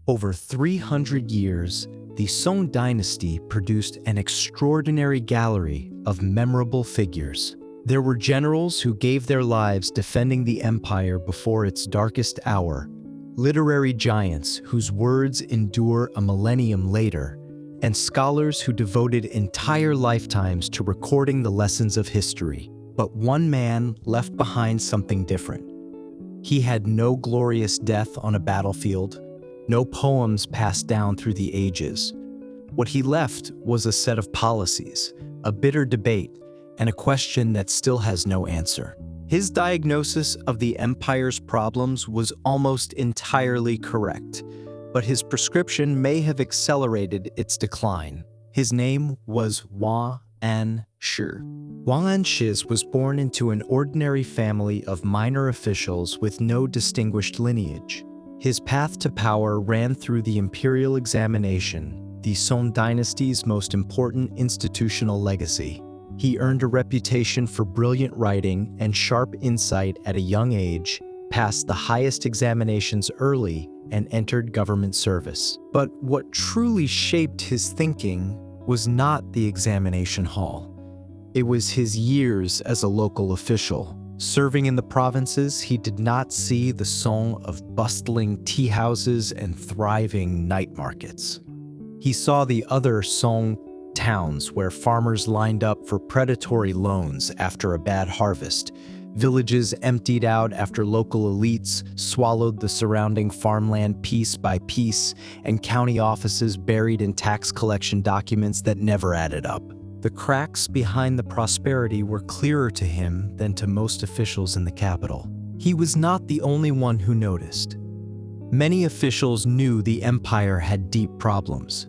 Over 300 years, the Song Dynasty produced an extraordinary gallery of memorable figures. There were generals who gave their lives defending the empire before its darkest hour, literary giants whose words endure a millennium later, and scholars who devoted entire lifetimes to recording the lessons of history. But one man left behind something different. He had no glorious death on a battlefield, no poems passed down through the ages. What he left was a set of policies, a bitter debate, and a question that still has no answer. His diagnosis of the empire's problems was almost entirely correct, but his prescription may have accelerated its decline. His name was Wang Anshi. Wang Anshi was born into an ordinary family of minor officials with no distinguished lineage. His path to power ran through the imperial examination, the Song Dynasty's most important institutional legacy. He earned a reputation for brilliant writing and sharp insight at a young age, passed the highest examinations early, and entered government service. But what truly shaped his thinking was not the examination hall. It was his years as a local official. Serving in the provinces, he did not see the Song of bustling tea houses and thriving night markets. He saw the other Song towns where farmers lined up for predatory loans after a bad harvest, villages emptied out after local elites swallowed the surrounding farmland piece by piece, and county offices buried in tax collection documents that never added up. The cracks behind the prosperity were clearer to him than to most officials in the capital. He was not the only one who noticed. Many officials knew the empire had deep problems,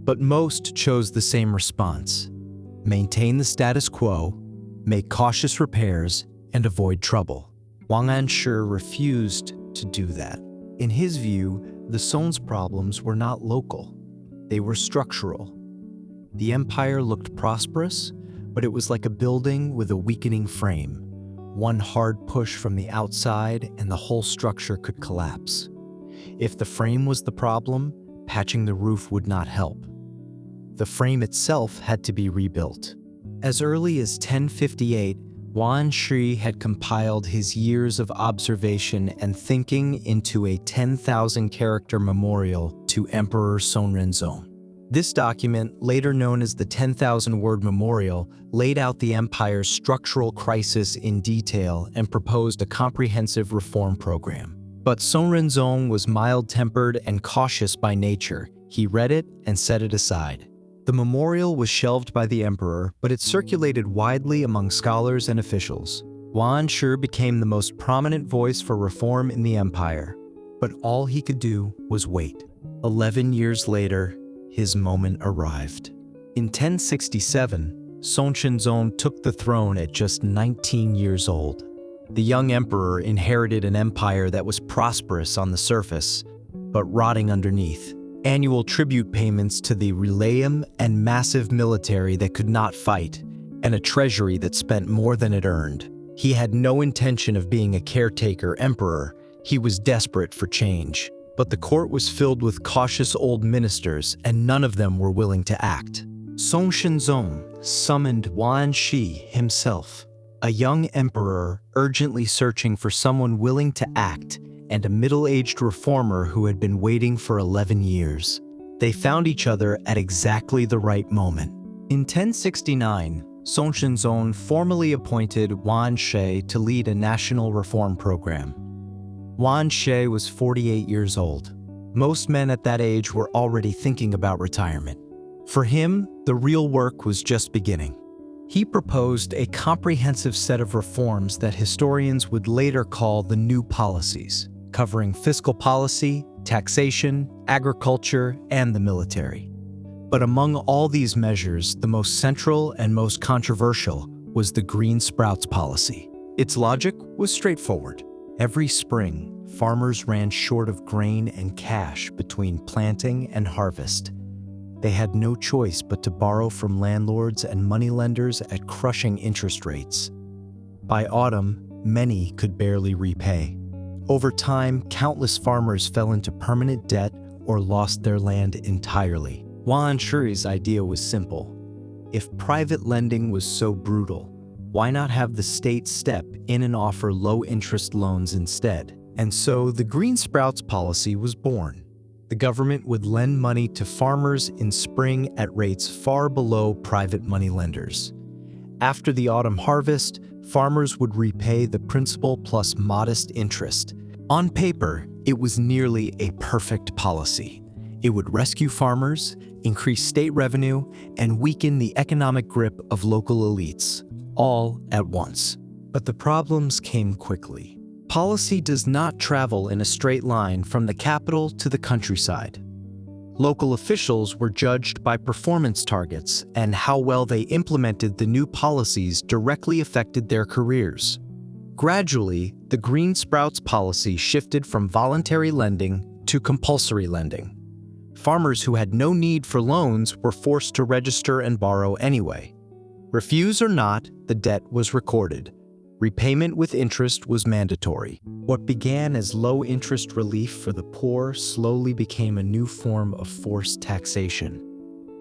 but most chose the same response: maintain the status quo, make cautious repairs, and avoid trouble. Wang Anshi refused to do that. In his view, the Song's problems were not local. They were structural. The empire looked prosperous, but it was like a building with a weakening frame. One hard push from the outside and the whole structure could collapse. If the frame was the problem, patching the roof would not help. The frame itself had to be rebuilt. As early as 1058, Wang Anshi had compiled his years of observation and thinking into a 10,000-character memorial to Emperor Song. This document, later known as the 10,000-word memorial, laid out the empire's structural crisis in detail and proposed a comprehensive reform program. But Song was mild-tempered and cautious by nature. He read it and set it aside. The memorial was shelved by the emperor, but it circulated widely among scholars and officials. Wang Anshi became the most prominent voice for reform in the empire, but all he could do was wait. 11 years later, his moment arrived. In 1067, Song took the throne at just 19 years old. The young emperor inherited an empire that was prosperous on the surface, but rotting underneath. Annual tribute payments to the realm and massive military that could not fight, and a treasury that spent more than it earned. He had no intention of being a caretaker emperor. He was desperate for change. But the court was filled with cautious old ministers, and none of them were willing to act. Song summoned Wang Anshi himself, a young emperor urgently searching for someone willing to act, and a middle-aged reformer who had been waiting for 11 years. They found each other at exactly the right moment. In 1069, Song formally appointed Wang Anshi to lead a national reform program. Wang Anshi was 48 years old. Most men at that age were already thinking about retirement. For him, the real work was just beginning. He proposed a comprehensive set of reforms that historians would later call the New Policies, covering fiscal policy, taxation, agriculture, and the military. But among all these measures, the most central and most controversial was the Green Sprouts policy. Its logic was straightforward. Every spring, farmers ran short of grain and cash between planting and harvest. They had no choice but to borrow from landlords and moneylenders at crushing interest rates. By autumn, many could barely repay. Over time, countless farmers fell into permanent debt or lost their land entirely. Wang Anshi's idea was simple. If private lending was so brutal, why not have the state step in and offer low-interest loans instead? And so the Green Sprouts policy was born. The government would lend money to farmers in spring at rates far below private money lenders. After the autumn harvest, farmers would repay the principal plus modest interest. On paper, it was nearly a perfect policy. It would rescue farmers, increase state revenue, and weaken the economic grip of local elites, all at once. But the problems came quickly. Policy does not travel in a straight line from the capital to the countryside. Local officials were judged by performance targets, and how well they implemented the new policies directly affected their careers. Gradually, the Green Sprouts policy shifted from voluntary lending to compulsory lending. Farmers who had no need for loans were forced to register and borrow anyway. Refuse or not, the debt was recorded. Repayment with interest was mandatory. What began as low-interest relief for the poor slowly became a new form of forced taxation.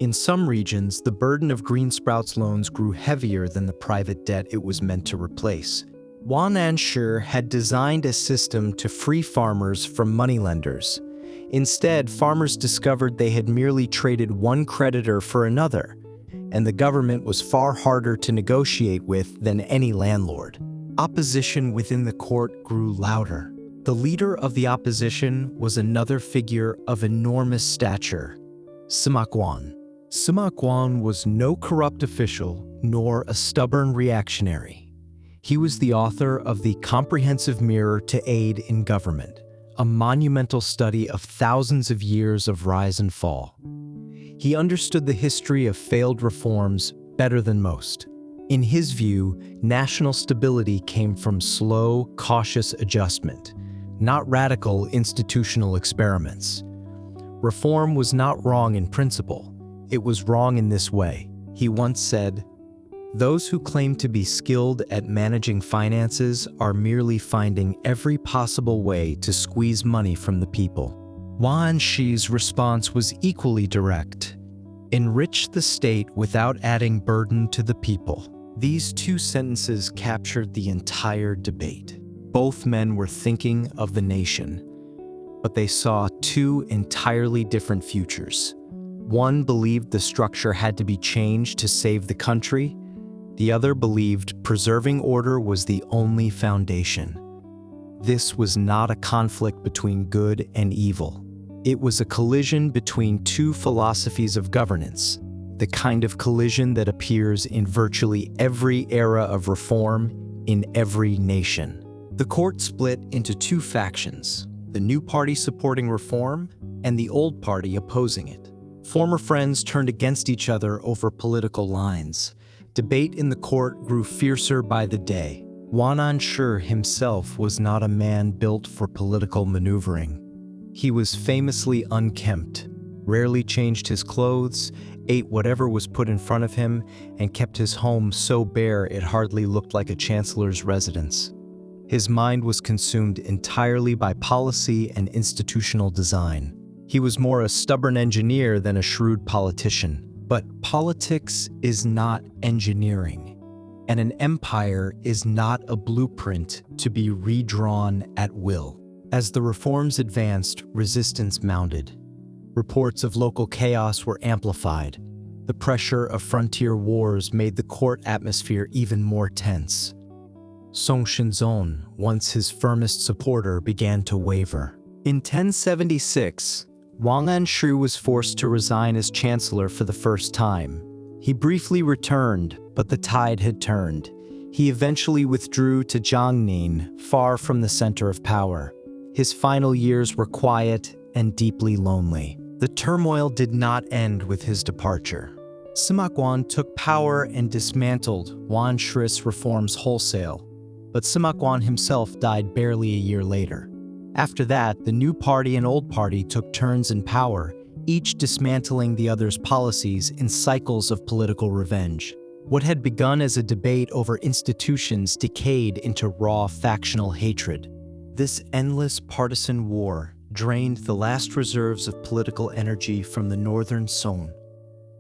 In some regions, the burden of Green Sprouts loans grew heavier than the private debt it was meant to replace. Wang Anshi had designed a system to free farmers from moneylenders. Instead, farmers discovered they had merely traded one creditor for another, and the government was far harder to negotiate with than any landlord. Opposition within the court grew louder. The leader of the opposition was another figure of enormous stature, Sima Guan. Sima Guan was no corrupt official nor a stubborn reactionary. He was the author of the Comprehensive Mirror to Aid in Government, a monumental study of thousands of years of rise and fall. He understood the history of failed reforms better than most. In his view, national stability came from slow, cautious adjustment, not radical institutional experiments. Reform was not wrong in principle. It was wrong in this way. He once said, "Those who claim to be skilled at managing finances are merely finding every possible way to squeeze money from the people." Wang Anshi's response was equally direct. Enrich the state without adding burden to the people. These two sentences captured the entire debate. Both men were thinking of the nation, but they saw two entirely different futures. One believed the structure had to be changed to save the country. The other believed preserving order was the only foundation. This was not a conflict between good and evil. It was a collision between two philosophies of governance, the kind of collision that appears in virtually every era of reform in every nation. The court split into two factions, the new party supporting reform and the old party opposing it. Former friends turned against each other over political lines. Debate in the court grew fiercer by the day. Wang Anshi himself was not a man built for political maneuvering. He was famously unkempt, rarely changed his clothes, ate whatever was put in front of him, and kept his home so bare it hardly looked like a chancellor's residence. His mind was consumed entirely by policy and institutional design. He was more a stubborn engineer than a shrewd politician. But politics is not engineering, and an empire is not a blueprint to be redrawn at will. As the reforms advanced, resistance mounted. Reports of local chaos were amplified. The pressure of frontier wars made the court atmosphere even more tense. Song Dynasty, once his firmest supporter, began to waver. In 1076, Wang Anshi was forced to resign as chancellor for the first time. He briefly returned, but the tide had turned. He eventually withdrew to Jiangning, far from the center of power. His final years were quiet and deeply lonely. The turmoil did not end with his departure. Sima Guan took power and dismantled Wang Anshi's reforms wholesale, but Sima Guan himself died barely a year later. After that, the new party and old party took turns in power, each dismantling the other's policies in cycles of political revenge. What had begun as a debate over institutions decayed into raw factional hatred. This endless partisan war drained the last reserves of political energy from the northern Song.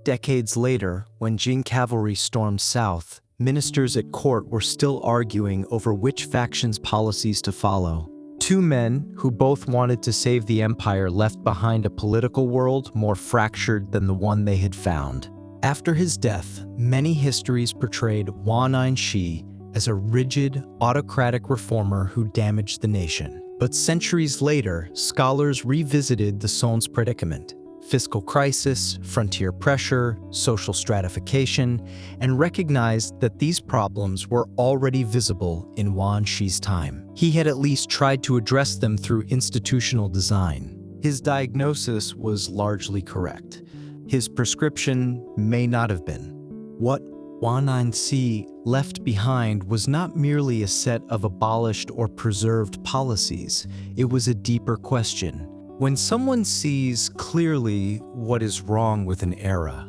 Decades later, when Jin cavalry stormed south, ministers at court were still arguing over which faction's policies to follow. Two men who both wanted to save the empire left behind a political world more fractured than the one they had found. After his death, many histories portrayed Wang Anshi as a rigid, autocratic reformer who damaged the nation. But centuries later, scholars revisited the Song's predicament: fiscal crisis, frontier pressure, social stratification, and recognized that these problems were already visible in Wang Anshi's time. He had at least tried to address them through institutional design. His diagnosis was largely correct. His prescription may not have been. What Wang Anshi left behind was not merely a set of abolished or preserved policies. It was a deeper question. When someone sees clearly what is wrong with an era,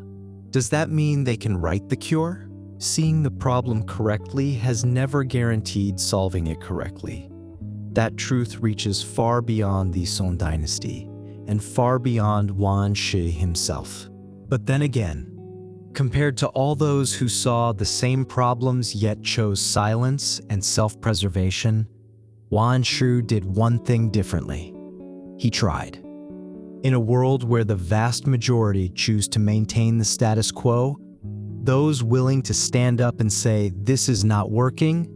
does that mean they can write the cure? Seeing the problem correctly has never guaranteed solving it correctly. That truth reaches far beyond the Song Dynasty and far beyond Wang Anshi himself. But then again, compared to all those who saw the same problems yet chose silence and self-preservation, Wang Anshi did one thing differently. He tried. In a world where the vast majority choose to maintain the status quo, those willing to stand up and say, "This is not working,"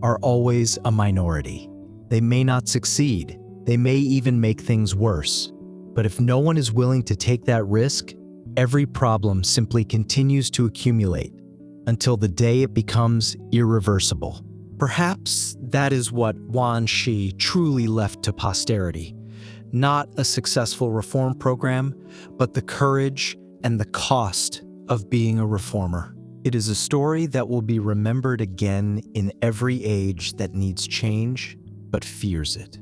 are always a minority. They may not succeed. They may even make things worse. But if no one is willing to take that risk, every problem simply continues to accumulate until the day it becomes irreversible. Perhaps that is what Wang Anshi truly left to posterity. Not a successful reform program, but the courage and the cost of being a reformer. It is a story that will be remembered again in every age that needs change but fears it.